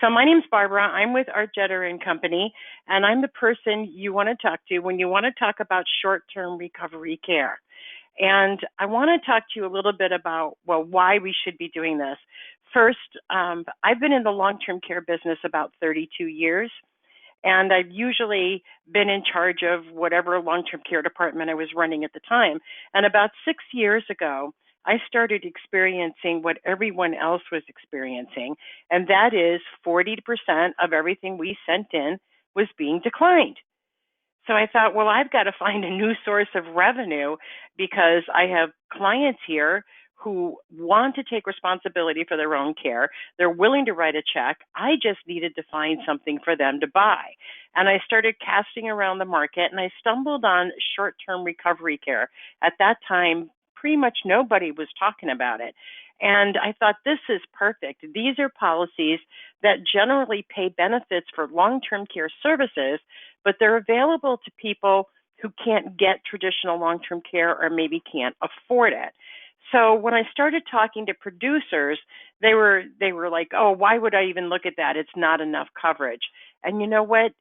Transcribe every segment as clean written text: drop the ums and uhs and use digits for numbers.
So my name's Barbara. I'm with Art Jetter and Company, and I'm the person you want to talk to when you want to talk about short-term recovery care. And I want to talk to you a little bit about, well, why we should be doing this. First, I've been in the long-term care business about 32 years, and I've usually been in charge of whatever long-term care department I was running at the time. And about 6 years ago, I started experiencing what everyone else was experiencing, and that is 40% of everything we sent in was being declined. So I thought, well, I've got to find a new source of revenue because I have clients here who want to take responsibility for their own care. They're willing to write a check. I just needed to find something for them to buy. And I started casting around the market, and I stumbled on short-term recovery care. At that time, pretty much nobody was talking about it. And I thought, this is perfect. These are policies that generally pay benefits for long-term care services, but they're available to people who can't get traditional long-term care or maybe can't afford it. So when I started talking to producers, they were like, oh, why would I even look at that? It's not enough coverage. And you know what?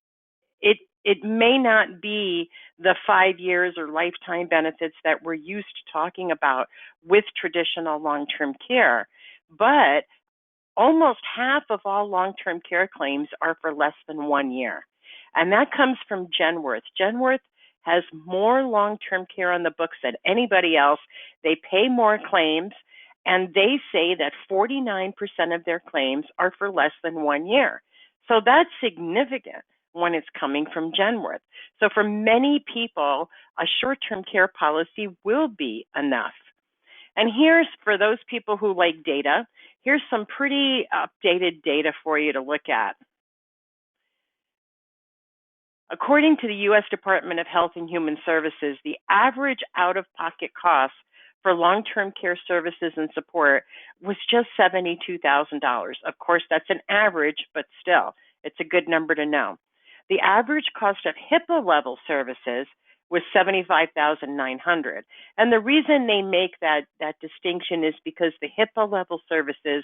It may not be the 5 years or lifetime benefits that we're used to talking about with traditional long-term care, but almost half of all long-term care claims are for less than 1 year. And that comes from Genworth. Genworth has more long-term care on the books than anybody else. They pay more claims, and they say that 49% of their claims are for less than 1 year. So that's significant when it's coming from Genworth. So for many people, a short-term care policy will be enough. And here's, for those people who like data, here's some pretty updated data for you to look at. According to the U.S. Department of Health and Human Services, the average out-of-pocket cost for long-term care services and support was just $72,000. Of course, that's an average, but still, it's a good number to know. The average cost of HIPAA-level services was $75,900. And the reason they make that distinction is because the HIPAA-level services,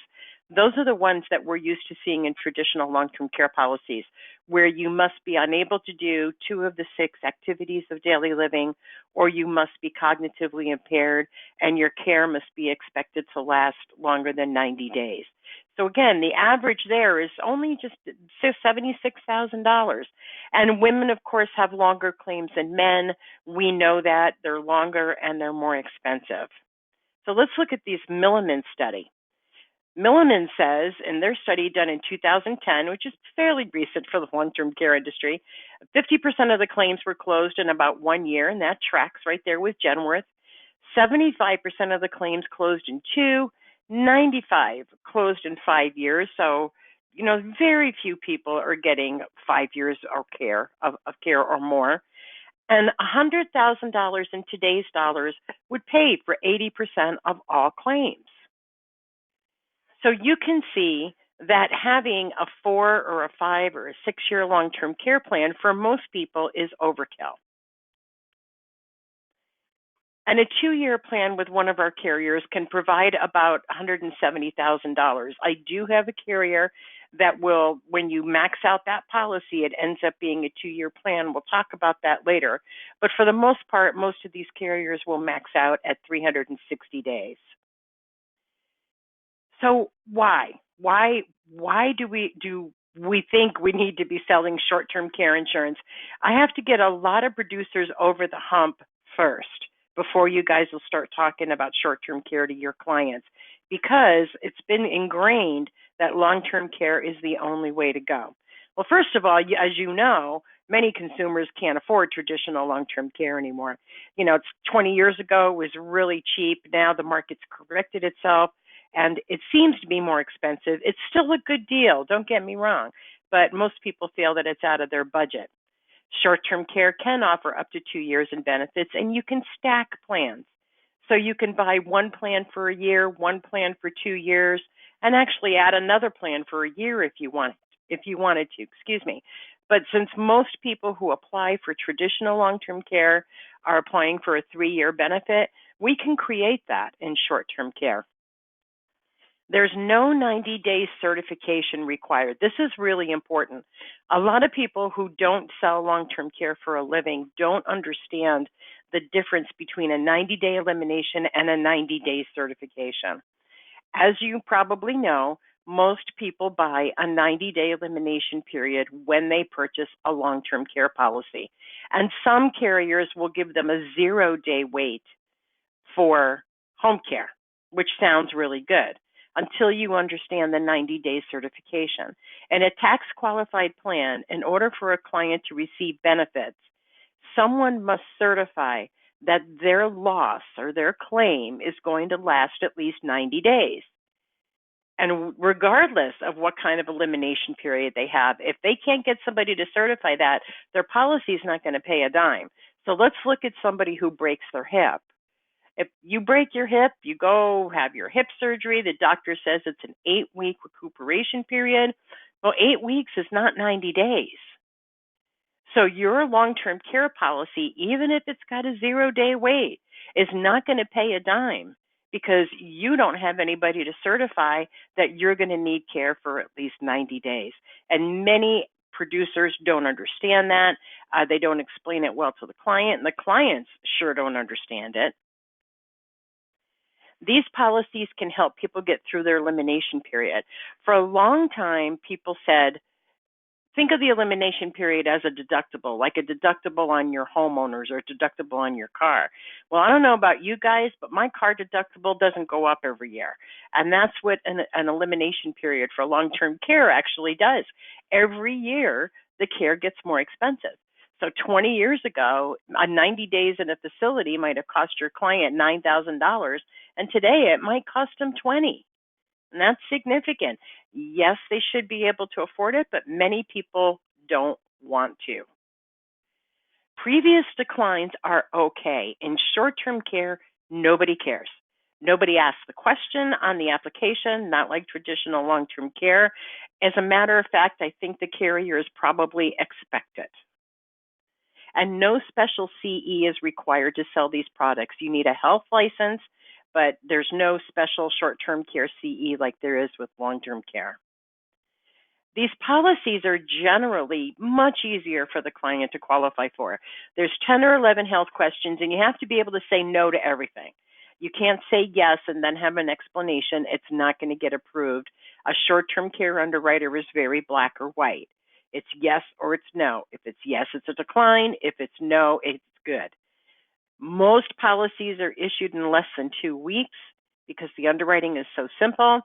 those are the ones that we're used to seeing in traditional long-term care policies, where you must be unable to do 2 of the 6 activities of daily living, or you must be cognitively impaired, and your care must be expected to last longer than 90 days. So again, the average there is only just $76,000. And women, of course, have longer claims than men. We know that. They're longer and they're more expensive. So let's look at this Milliman study. Milliman says, in their study done in 2010, which is fairly recent for the long-term care industry, 50% of the claims were closed in about 1 year, and that tracks right there with Genworth. 75% of the claims closed in 2, 95 closed in 5 years. So, you know, very few people are getting 5 years of care or more. And $100,000 in today's dollars would pay for 80% of all claims. So you can see that having a 4 or a 5 or a 6 year long-term care plan for most people is overkill. And a 2-year plan with one of our carriers can provide about $170,000. I do have a carrier that will, when you max out that policy, it ends up being a 2-year plan. We'll talk about that later. But for the most part, most of these carriers will max out at 360 days. So why? Why do we think we need to be selling short-term care insurance? I have to get a lot of producers over the hump first before you guys will start talking about short-term care to your clients, because it's been ingrained that long-term care is the only way to go. Well, first of all, as you know, many consumers can't afford traditional long-term care anymore. You know, it's 20 years ago, it was really cheap. Now the market's corrected itself, and it seems to be more expensive. It's still a good deal, don't get me wrong, but most people feel that it's out of their budget. Short-term care can offer up to 2 years in benefits, and you can stack plans. So you can buy one plan for a year, one plan for 2 years, and actually add another plan for a year if you wanted to. But since most people who apply for traditional long-term care are applying for a 3-year benefit, we can create that in short-term care. There's no 90-day certification required. This is really important. A lot of people who don't sell long-term care for a living don't understand the difference between a 90-day elimination and a 90-day certification. As you probably know, most people buy a 90-day elimination period when they purchase a long-term care policy. And some carriers will give them a 0-day wait for home care, which sounds really good until you understand the 90-day certification. In a tax-qualified plan, in order for a client to receive benefits, someone must certify that their loss or their claim is going to last at least 90 days. And regardless of what kind of elimination period they have, if they can't get somebody to certify that, their policy is not going to pay a dime. So let's look at somebody who breaks their hip. If you break your hip, you go have your hip surgery, the doctor says it's an 8-week recuperation period. Well, 8 weeks is not 90 days. So your long-term care policy, even if it's got a 0-day wait, is not going to pay a dime because you don't have anybody to certify that you're going to need care for at least 90 days. And many producers don't understand that. They don't explain it well to the client, and the clients sure don't understand it. These policies can help people get through their elimination period. For a long time, people said, think of the elimination period as a deductible, like a deductible on your homeowners or a deductible on your car. Well, I don't know about you guys, but my car deductible doesn't go up every year. And that's what an elimination period for long-term care actually does. Every year, the care gets more expensive. So 20 years ago, 90 days in a facility might have cost your client $9,000, and today it might cost them $20,000. And that's significant. Yes, they should be able to afford it, but many people don't want to. Previous declines are okay. In short-term care, nobody cares. Nobody asks the question on the application, not like traditional long-term care. As a matter of fact, I think the carriers probably expect it. And no special CE is required to sell these products. You need a health license, but there's no special short-term care CE like there is with long-term care. These policies are generally much easier for the client to qualify for. There's 10 or 11 health questions, and you have to be able to say no to everything. You can't say yes and then have an explanation. It's not going to get approved. A short-term care underwriter is very black or white. It's yes or it's no. If it's yes, it's a decline. If it's no, it's good. Most policies are issued in less than 2 weeks because the underwriting is so simple.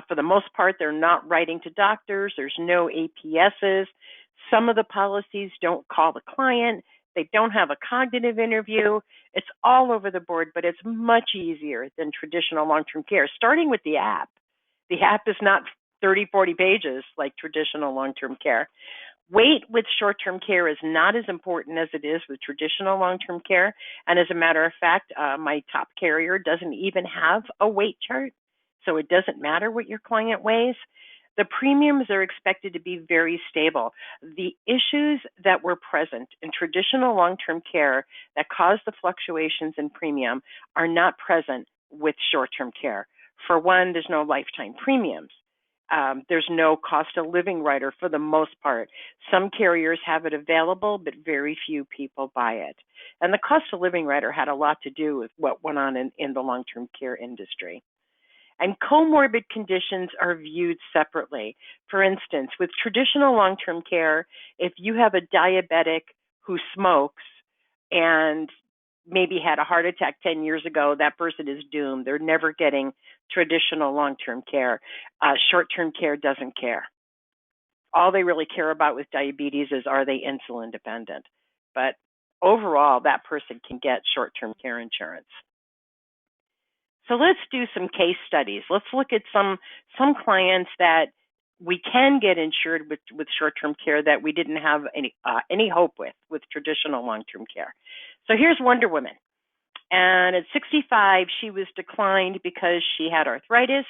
For the most part, they're not writing to doctors. There's no APSs. Some of the policies don't call the client. They don't have a cognitive interview. It's all over the board, but it's much easier than traditional long-term care, starting with the app. The app is not 30, 40 pages like traditional long-term care. Wait with short-term care is not as important as it is with traditional long-term care. And as a matter of fact, my top carrier doesn't even have a wait chart, so it doesn't matter what your client weighs. The premiums are expected to be very stable. The issues that were present in traditional long-term care that caused the fluctuations in premium are not present with short-term care. For one, there's no lifetime premiums. There's no cost of living rider for the most part. Some carriers have it available, but very few people buy it. And the cost of living rider had a lot to do with what went on in the long-term care industry. And comorbid conditions are viewed separately. For instance, with traditional long-term care, if you have a diabetic who smokes and maybe had a heart attack 10 years ago, that person is doomed. They're never getting traditional long-term care. Short-term care doesn't care. All they really care about with diabetes is, are they insulin dependent? But overall, that person can get short-term care insurance. So let's do some case studies. Let's look at some clients that we can get insured with short-term care that we didn't have any hope with traditional long-term care. So here's Wonderwoman. And at 65, she was declined because she had arthritis.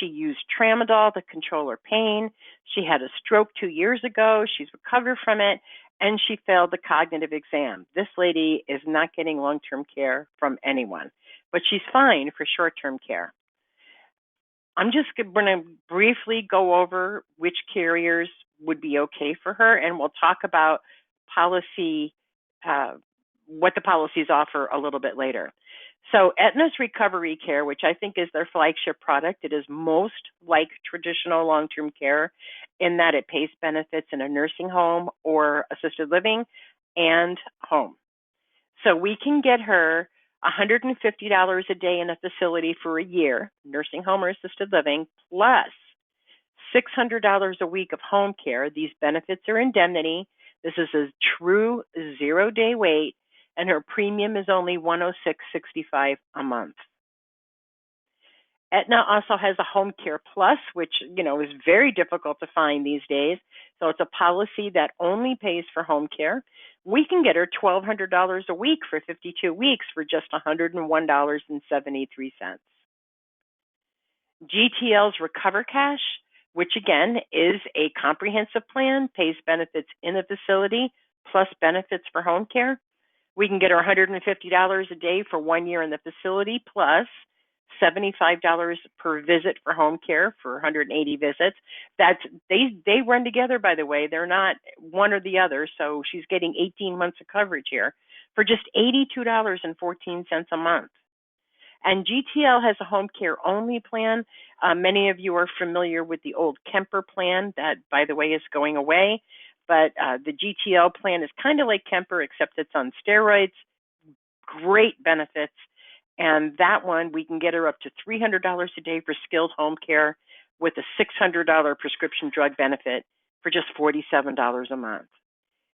She used tramadol to control her pain. She had a stroke 2 years ago. She's recovered from it, and she failed the cognitive exam. This lady is not getting long-term care from anyone, but she's fine for short-term care. I'm just going to briefly go over which carriers would be okay for her, and we'll talk about policy, what the policies offer a little bit later. So Aetna's Recovery Care, which I think is their flagship product, it is most like traditional long-term care in that it pays benefits in a nursing home or assisted living and home. So we can get her $150 a day in a facility for a year, nursing home or assisted living, plus $600 a week of home care. These benefits are indemnity. This is a true 0-day wait, and her premium is only $106.65 a month. Aetna also has a Home Care Plus, which, is very difficult to find these days. So it's a policy that only pays for home care. We can get her $1,200 a week for 52 weeks for just $101.73. GTL's Recover Cash, which again is a comprehensive plan, pays benefits in the facility plus benefits for home care. We can get her $150 a day for 1 year in the facility plus $75 per visit for home care for 180 visits. They run together, by the way. They're not one or the other, so she's getting 18 months of coverage here for just $82.14 a month. And GTL has a home care only plan. Many of you are familiar with the old Kemper plan that, by the way, is going away. But the GTL plan is kind of like Kemper, except it's on steroids. Great benefits. And that one, we can get her up to $300 a day for skilled home care with a $600 prescription drug benefit for just $47 a month.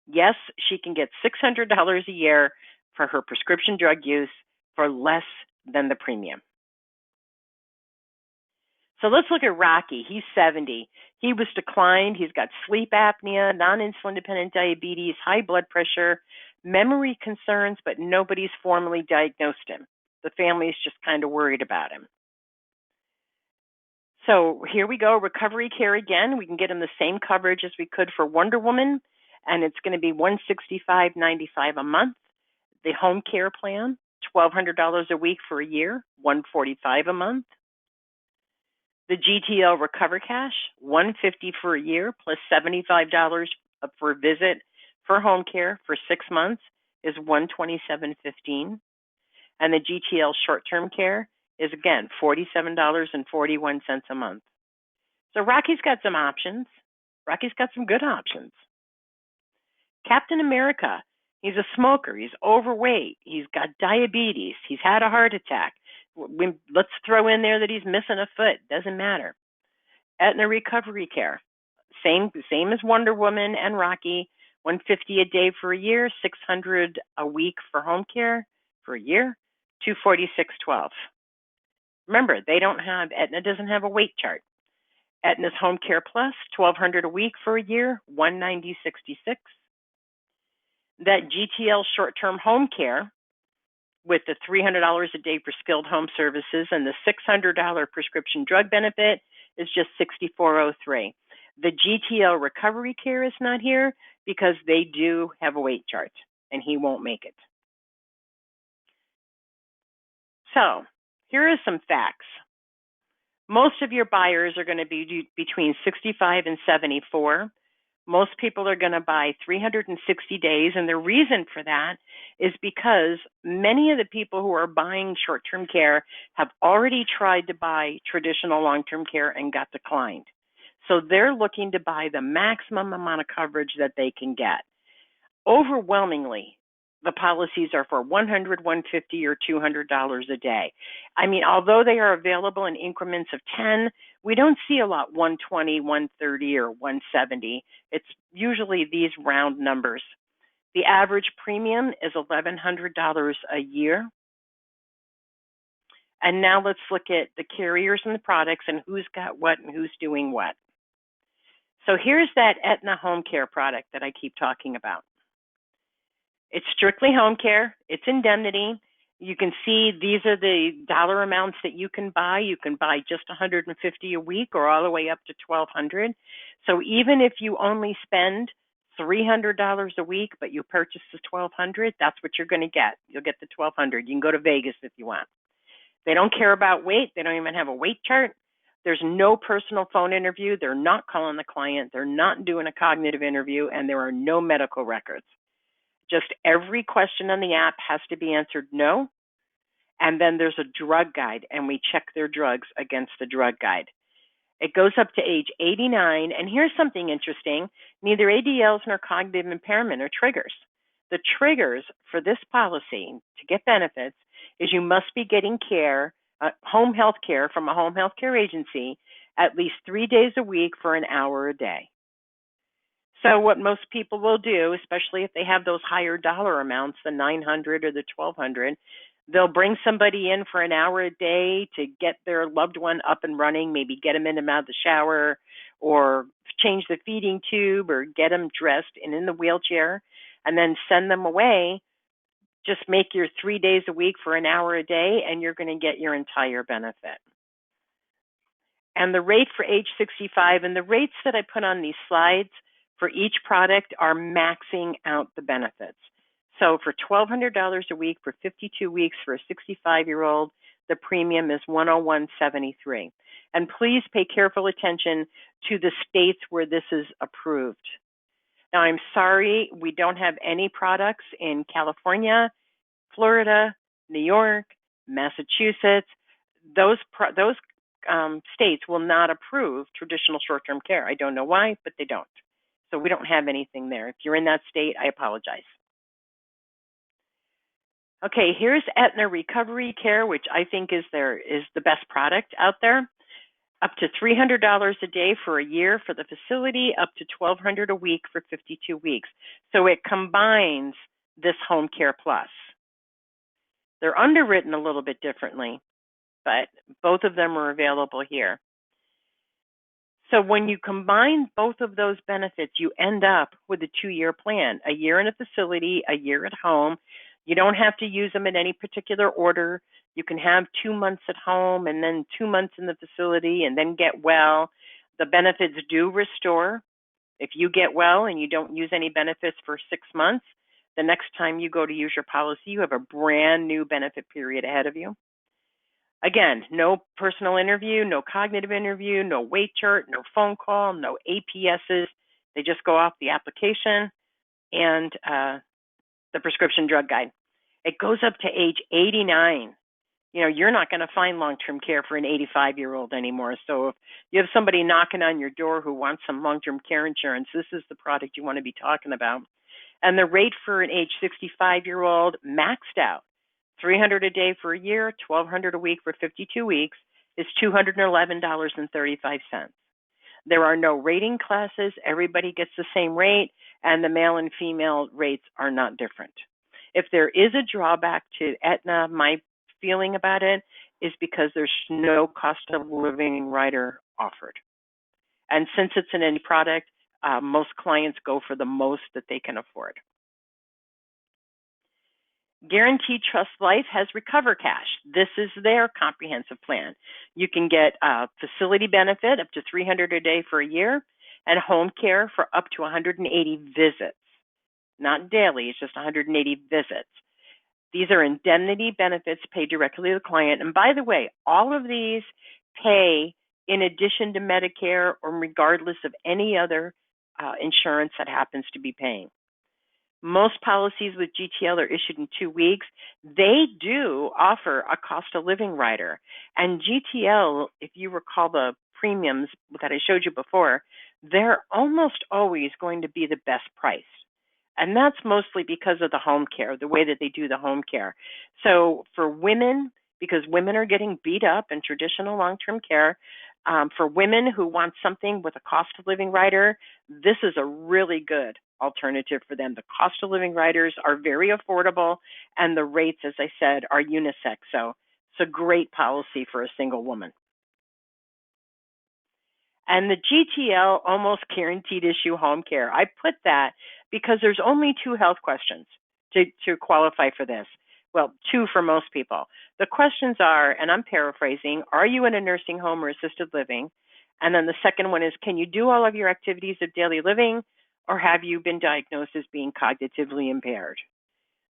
Yes, she can get $600 a year for her prescription drug use for less than the premium. So let's look at Rocky. He's 70. He was declined. He's got sleep apnea, non-insulin dependent diabetes, high blood pressure, memory concerns, but nobody's formally diagnosed him. The family's just kind of worried about him. So here we go, Recovery Care again. We can get him the same coverage as we could for Wonderwoman, and it's going to be $165.95 a month. The home care plan, $1,200 a week for a year, $145 a month. The GTL Recover Cash, $150 for a year plus $75 for a visit for home care for 6 months is $127.15. And the GTL Short-Term Care is, again, $47.41 a month. So Rocky's got some options. Rocky's got some good options. Captain America, he's a smoker. He's overweight. He's got diabetes. He's had a heart attack. Let's throw in there that he's missing a foot. Doesn't matter. Aetna Recovery Care, same as Wonder Woman and Rocky, $150 a day for a year, $600 a week for home care for a year, $246.12. Remember, Aetna doesn't have a weight chart. Aetna's Home Care Plus, $1,200 a week for a year, $190.66. That GTL Short-Term Home Care with the $300 a day for skilled home services and the $600 prescription drug benefit is just $64.03. The GTL Recovery Care is not here because they do have a weight chart, and he won't make it. So here are some facts. Most of your buyers are going to be between 65 and 74. Most people are going to buy 360 days, and the reason for that is because many of the people who are buying short-term care have already tried to buy traditional long-term care and got declined. So they're looking to buy the maximum amount of coverage that they can get. Overwhelmingly, the policies are for $100, $150, or $200 a day. I mean, although they are available in increments of 10, we don't see a lot $120, $130, or $170. It's usually these round numbers. The average premium is $1,100 a year. And now let's look at the carriers and the products and who's got what and who's doing what. So here's that Aetna home care product that I keep talking about. It's strictly home care. It's indemnity. You can see these are the dollar amounts that you can buy. You can buy just $150 a week or all the way up to $1,200. So even if you only spend $300 a week, but you purchase the $1,200, that's what you're going to get. You'll get the $1,200. You can go to Vegas if you want. They don't care about weight. They don't even have a weight chart. There's no personal phone interview. They're not calling the client. They're not doing a cognitive interview, and there are no medical records. Just every question on the app has to be answered no. And then there's a drug guide, and we check their drugs against the drug guide. It goes up to age 89, and here's something interesting. Neither ADLs nor cognitive impairment are triggers. The triggers for this policy to get benefits is you must be getting care, home health care from a home health care agency at least 3 days a week for an hour a day. So what most people will do, especially if they have those higher dollar amounts, the $900 or the $1,200, they'll bring somebody in for an hour a day to get their loved one up and running, maybe get them in and out of the shower or change the feeding tube or get them dressed and in the wheelchair and then send them away. Just make your 3 days a week for an hour a day and you're going to get your entire benefit. And the rate for age 65 and the rates that I put on these slides for each product are maxing out the benefits. So for $1,200 a week for 52 weeks for a 65-year-old, the premium is $101.73. And please pay careful attention to the states where this is approved. Now, I'm sorry, we don't have any products in California, Florida, New York, Massachusetts. Those states will not approve traditional short-term care. I don't know why, but they don't. So we don't have anything there. If you're in that state, I apologize. Okay, here's Aetna Recovery Care, which I think is the best product out there. Up to $300 a day for a year for the facility, up to $1,200 a week for 52 weeks. So it combines this Home Care Plus. They're underwritten a little bit differently, but both of them are available here. So when you combine both of those benefits, you end up with a 2-year plan, a year in a facility, a year at home. You don't have to use them in any particular order. You can have 2 months at home and then 2 months in the facility and then get well. The benefits do restore. If you get well and you don't use any benefits for 6 months, the next time you go to use your policy, you have a brand new benefit period ahead of you. Again, no personal interview, no cognitive interview, no weight chart, no phone call, no APSs. They just go off the application and the prescription drug guide. It goes up to age 89. You know, you're not going to find long-term care for an 85-year-old anymore. So if you have somebody knocking on your door who wants some long-term care insurance, this is the product you want to be talking about. And the rate for an age 65-year-old maxed out, $300 a day for a year, $1,200 a week for 52 weeks, is $211.35. There are no rating classes. Everybody gets the same rate, and the male and female rates are not different. If there is a drawback to Aetna, my feeling about it is because there's no cost of living rider offered. And since it's an end product, most clients go for the most that they can afford. Guaranteed Trust Life has Recover Cash. This is their comprehensive plan. You can get a facility benefit up to $300 a day for a year and home care for up to 180 visits. Not daily, it's just 180 visits. These are indemnity benefits paid directly to the client. And by the way, all of these pay in addition to Medicare or regardless of any other insurance that happens to be paying. Most policies with GTL are issued in 2 weeks. They do offer a cost of living rider. And GTL, if you recall the premiums that I showed you before, they're almost always going to be the best price. And that's mostly because of the home care, the way that they do the home care. So for women, because women are getting beat up in traditional long-term care, for women who want something with a cost of living rider, this is a really good alternative for them. The cost of living riders are very affordable, and the rates, as I said, are unisex. So it's a great policy for a single woman. And the GTL almost guaranteed issue home care. I put that because there's only 2 health questions to qualify for this. Well, 2 for most people. The questions are, and I'm paraphrasing, are you in a nursing home or assisted living? And then the second one is, can you do all of your activities of daily living, or have you been diagnosed as being cognitively impaired?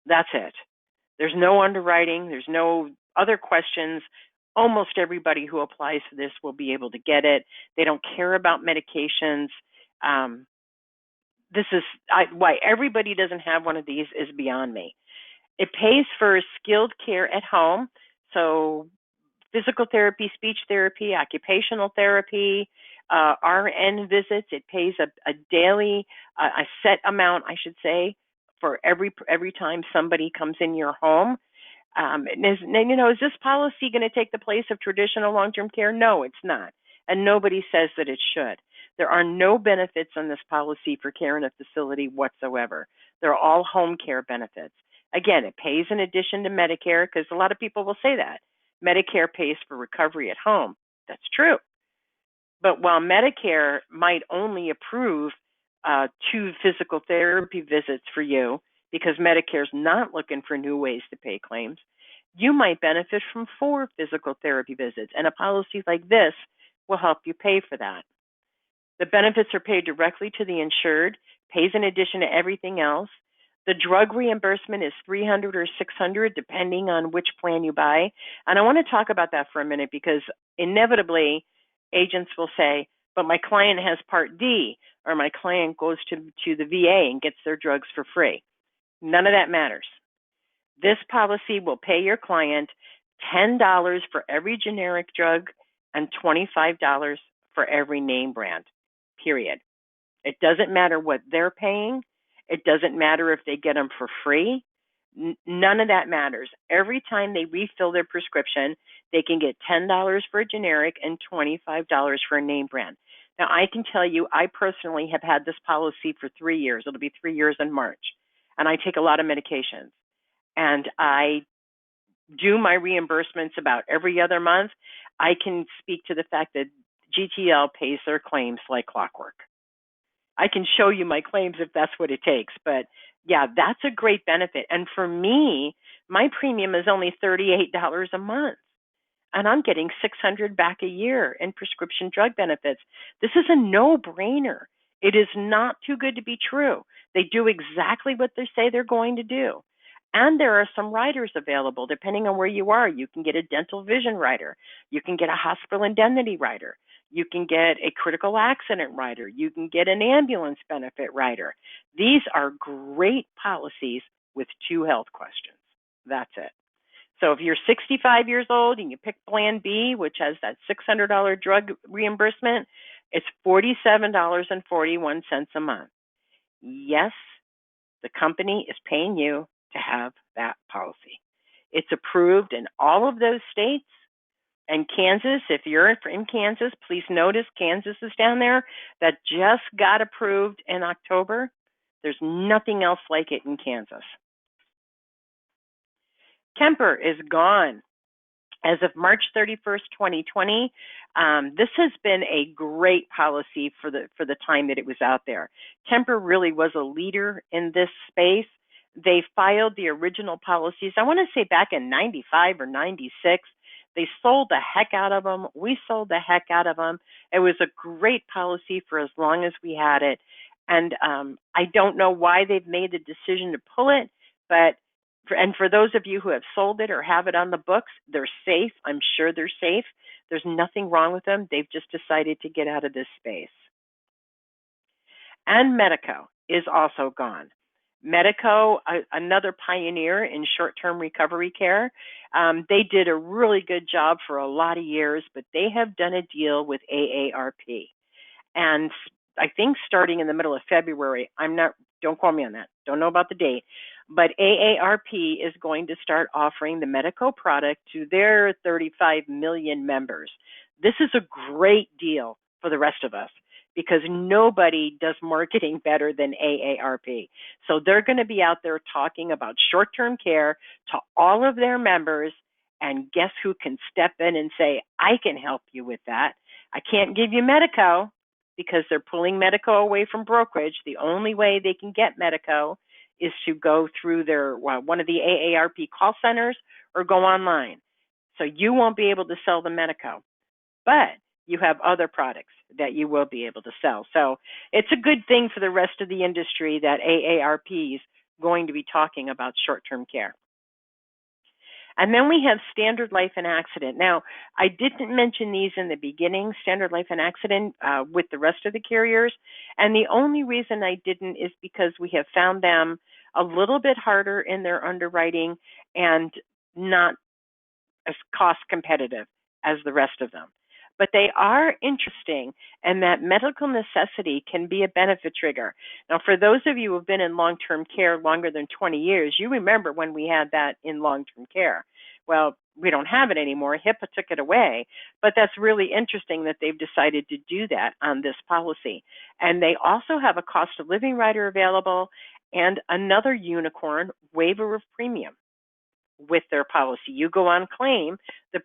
That's it. There's no underwriting. There's no other questions. almost everybody who applies for this will be able to get it. They don't care about medications. This is why everybody doesn't have one of these is beyond me. It pays for skilled care at home, so physical therapy, speech therapy, occupational therapy, RN visits. It pays a daily, a set amount, I should say, for every time somebody comes in your home. Is this policy going to take the place of traditional long-term care? No, it's not. And nobody says that it should. There are no benefits on this policy for care in a facility whatsoever. They're all home care benefits. Again, it pays in addition to Medicare, because a lot of people will say that. Medicare pays for recovery at home. That's true. But while Medicare might only approve 2 physical therapy visits for you, because Medicare's not looking for new ways to pay claims, you might benefit from 4 physical therapy visits, and a policy like this will help you pay for that. The benefits are paid directly to the insured, pays in addition to everything else. The drug reimbursement is $300 or $600, depending on which plan you buy. And I want to talk about that for a minute, because inevitably agents will say, but my client has Part D, or my client goes to the VA and gets their drugs for free. None of that matters. This policy will pay your client $10 for every generic drug and $25 for every name brand, period. It doesn't matter what they're paying. It doesn't matter if they get them for free. None of that matters. Every time they refill their prescription, they can get $10 for a generic and $25 for a name brand. Now, I can tell you, I personally have had this policy for 3 years. It'll be 3 years in March. And I take a lot of medications. And I do my reimbursements about every other month. I can speak to the fact that GTL pays their claims like clockwork. I can show you my claims if that's what it takes. But yeah, that's a great benefit. And for me, my premium is only $38 a month. And I'm getting $600 back a year in prescription drug benefits. This is a no-brainer. It is not too good to be true. They do exactly what they say they're going to do. And there are some riders available depending on where you are. You can get a dental vision rider. You can get a hospital indemnity rider. You can get a critical accident rider. You can get an ambulance benefit rider. These are great policies with 2 health questions. That's it. So if you're 65 years old and you pick Plan B, which has that $600 drug reimbursement, it's $47.41 a month. Yes, the company is paying you to have that policy. It's approved in all of those states. And Kansas, if you're in Kansas, please notice Kansas is down there. That just got approved in October. There's nothing else like it in Kansas. Kemper is gone. As of March 31st, 2020, this has been a great policy for the time that it was out there. Kemper really was a leader in this space. They filed the original policies, I want to say back in 95 or 96. They sold the heck out of them. We sold the heck out of them. It was a great policy for as long as we had it. And I don't know why they've made the decision to pull it, but for those of you who have sold it or have it on the books, they're safe. I'm sure they're safe. There's nothing wrong with them. They've just decided to get out of this space. And Medico is also gone. Medico, another pioneer in short-term recovery care, they did a really good job for a lot of years, but they have done a deal with AARP. And I think starting in the middle of February, don't quote me on that, don't know about the date, but AARP is going to start offering the Medico product to their 35 million members. This is a great deal for the rest of us, because nobody does marketing better than AARP. So they're going to be out there talking about short-term care to all of their members, and guess who can step in and say, I can help you with that. I can't give you Medico because they're pulling Medico away from brokerage. The only way they can get Medico is to go through one of the AARP call centers or go online. So you won't be able to sell the Medico, but you have other products that you will be able to sell. So it's a good thing for the rest of the industry that AARP is going to be talking about short-term care. And then we have standard life and accident. Now, I didn't mention these in the beginning, standard life and accident, with the rest of the carriers. And the only reason I didn't is because we have found them a little bit harder in their underwriting and not as cost competitive as the rest of them. But they are interesting, and that medical necessity can be a benefit trigger. Now, for those of you who have been in long-term care longer than 20 years, you remember when we had that in long-term care. Well, we don't have it anymore. HIPAA took it away, but that's really interesting that they've decided to do that on this policy. And they also have a cost of living rider available and another unicorn, waiver of premium with their policy. You go on claim, the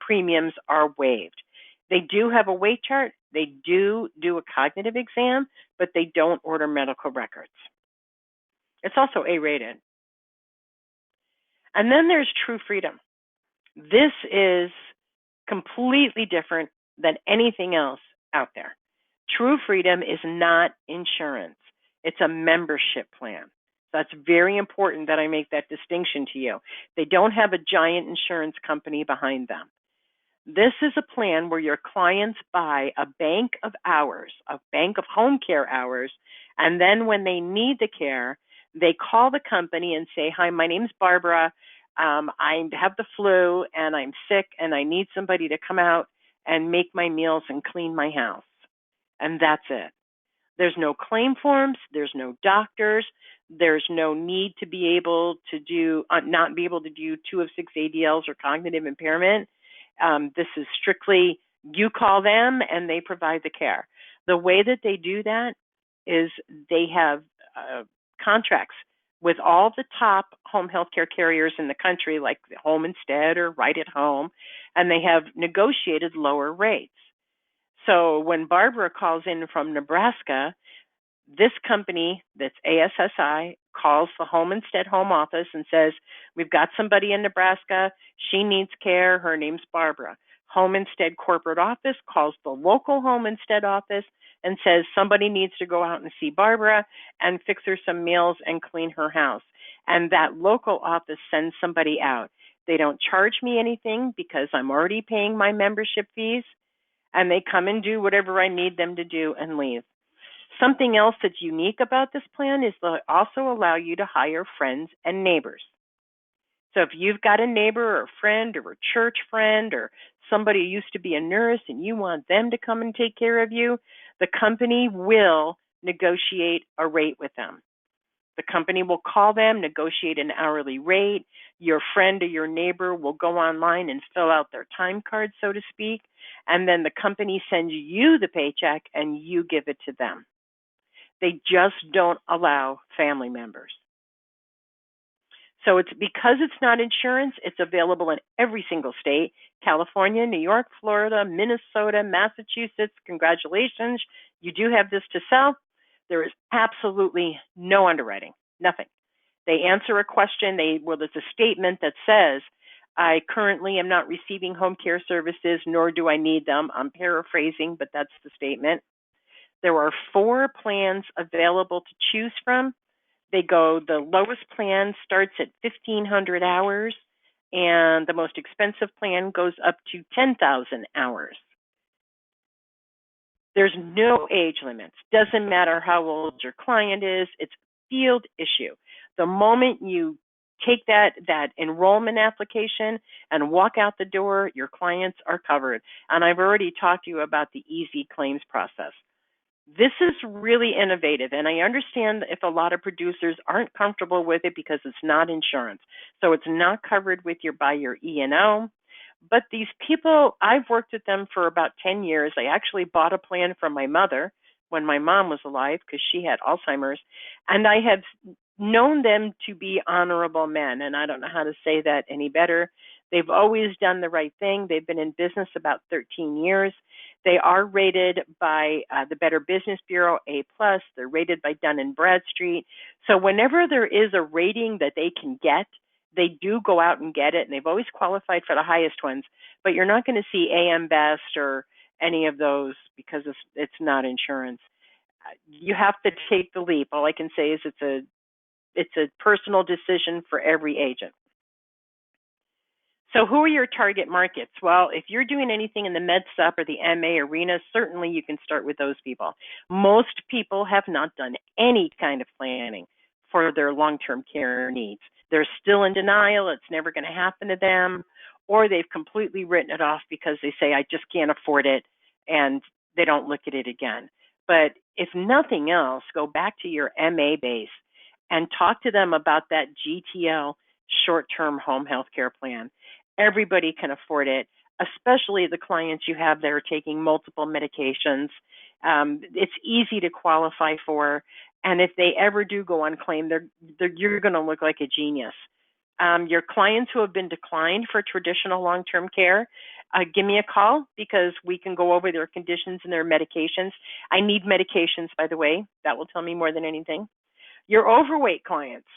premiums are waived. They do have a weight chart. They do a cognitive exam, but they don't order medical records. It's also A-rated. And then there's True Freedom. This is completely different than anything else out there. True Freedom is not insurance. It's a membership plan. That's very important that I make that distinction to you. They don't have a giant insurance company behind them. This is a plan where your clients buy a bank of hours, a bank of home care hours, and then when they need the care, they call the company and say, "Hi, my name's Barbara. I have the flu and I'm sick and I need somebody to come out and make my meals and clean my house." And that's it. There's no claim forms. There's no doctors. There's no need to be able to do, not be able to do 2 of 6 ADLs or cognitive impairment. This is strictly you call them and they provide the care. The way that they do that is they have contracts with all the top home health care carriers in the country, like Home Instead or Right at Home, and they have negotiated lower rates. So when Barbara calls in from Nebraska, this company that's ASSI calls the Home Instead home office and says, "We've got somebody in Nebraska. She needs care. Her name's Barbara." Home Instead corporate office calls the local Home Instead office and says, "Somebody needs to go out and see Barbara and fix her some meals and clean her house." And that local office sends somebody out. They don't charge me anything because I'm already paying my membership fees, and they come and do whatever I need them to do and leave. Something else that's unique about this plan is they'll also allow you to hire friends and neighbors. So if you've got a neighbor or a friend or a church friend or somebody who used to be a nurse and you want them to come and take care of you, the company will negotiate a rate with them. The company will call them, negotiate an hourly rate. Your friend or your neighbor will go online and fill out their time card, so to speak, and then the company sends you the paycheck and you give it to them. They just don't allow family members. So it's because it's not insurance, it's available in every single state: California, New York, Florida, Minnesota, Massachusetts. Congratulations, you do have this to sell. There is absolutely no underwriting, nothing. They answer a question, there's a statement that says, "I currently am not receiving home care services, nor do I need them." I'm paraphrasing, but that's the statement. There are 4 plans available to choose from. The lowest plan starts at 1,500 hours, and the most expensive plan goes up to 10,000 hours. There's no age limits. Doesn't matter how old your client is. It's a field issue. The moment you take that enrollment application and walk out the door, your clients are covered. And I've already talked to you about the easy claims process. This is really innovative, and I understand if a lot of producers aren't comfortable with it because it's not insurance. So it's not covered by your E&O. But these people, I've worked with them for about 10 years. I actually bought a plan from my mother when my mom was alive because she had Alzheimer's, and I have known them to be honorable men, and I don't know how to say that any better. They've always done the right thing. They've been in business about 13 years. They are rated by the Better Business Bureau A+. They're rated by Dun & Bradstreet. So whenever there is a rating that they can get, they do go out and get it, and they've always qualified for the highest ones. But you're not going to see AM Best or any of those because it's not insurance. You have to take the leap. All I can say is it's a personal decision for every agent. So who are your target markets? Well, if you're doing anything in the med sup or the MA arena, certainly you can start with those people. Most people have not done any kind of planning for their long-term care needs. They're still in denial, it's never going to happen to them, or they've completely written it off because they say, I just can't afford it, and they don't look at it again. But if nothing else, go back to your MA base and talk to them about that GTL short-term home health care plan. Everybody can afford it, especially the clients you have that are taking multiple medications. It's easy to qualify for, and if they ever do go unclaimed, you're going to look like a genius. Your clients who have been declined for traditional long-term care, give me a call because we can go over their conditions and their medications. I need medications, by the way. That will tell me more than anything. Your overweight clients,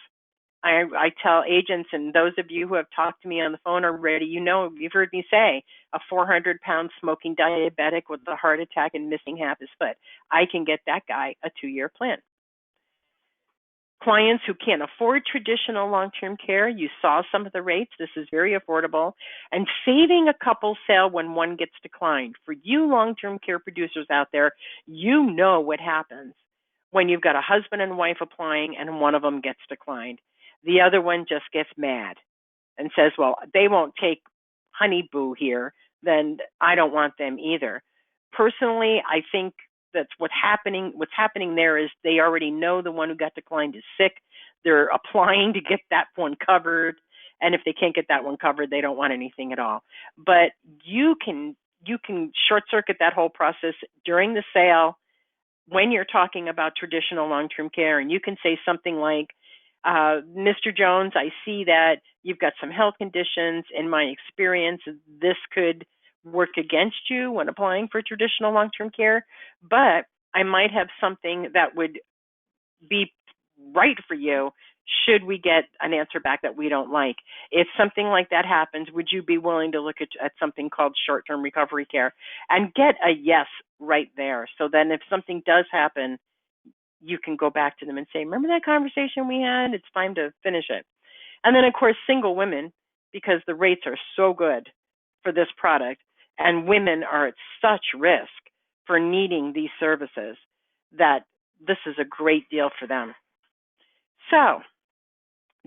I tell agents and those of you who have talked to me on the phone already, you've heard me say a 400-pound smoking diabetic with a heart attack and missing half his foot. I can get that guy a 2-year plan. Clients who can't afford traditional long-term care, you saw some of the rates. This is very affordable. And saving a couple sale when one gets declined. For you long-term care producers out there, you know what happens when you've got a husband and wife applying and one of them gets declined. The other one just gets mad and says, well, they won't take Honey Boo here, then I don't want them either. Personally, I think that's what's happening. What's happening there is they already know the one who got declined is sick. They're applying to get that one covered, and if they can't get that one covered, they don't want anything at all. But you can short circuit that whole process during the sale when you're talking about traditional long-term care, and you can say something like, Mr. Jones, I see that you've got some health conditions. In my experience, this could work against you when applying for traditional long-term care, but I might have something that would be right for you should we get an answer back that we don't like. If something like that happens, would you be willing to look at something called short-term recovery care and get a yes right there? So then if something does happen, you can go back to them and say, remember that conversation we had? It's time to finish it. And then, of course, single women, because the rates are so good for this product, and women are at such risk for needing these services, that this is a great deal for them. So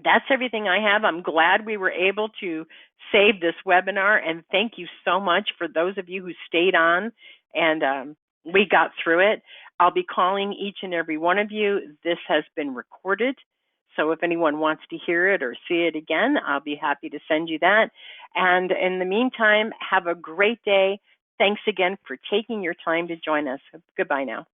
that's everything I have. I'm glad we were able to save this webinar, and thank you so much for those of you who stayed on and we got through it. I'll be calling each and every one of you. This has been recorded, so if anyone wants to hear it or see it again, I'll be happy to send you that. And in the meantime, have a great day. Thanks again for taking your time to join us. Goodbye now.